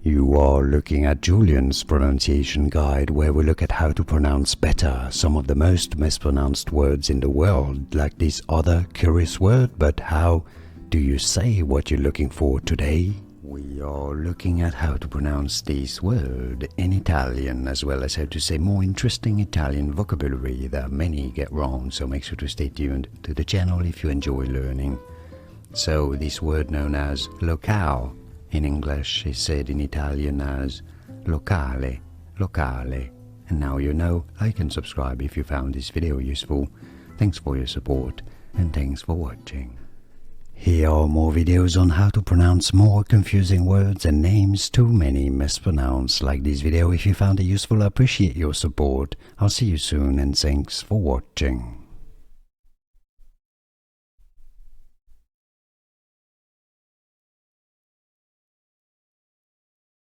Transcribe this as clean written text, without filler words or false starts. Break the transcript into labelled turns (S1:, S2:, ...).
S1: You are looking at Julian's pronunciation guide, where we look at how to pronounce better some of the most mispronounced words in the world, like this other curious word. But how do you say what you're looking for today? We are looking at how to pronounce this word in Italian, as well as how to say more interesting Italian vocabulary that many get wrong, so make sure to stay tuned to the channel if you enjoy learning. So this word known as locale in English is said in Italian as locale, locale. And now you know. Like and subscribe if you found this video useful. Thanks for your support and thanks for watching. Here are more videos on how to pronounce more confusing words and names too many mispronounced. Like this video if you found it useful. I appreciate your support. I'll see you soon and thanks for watching.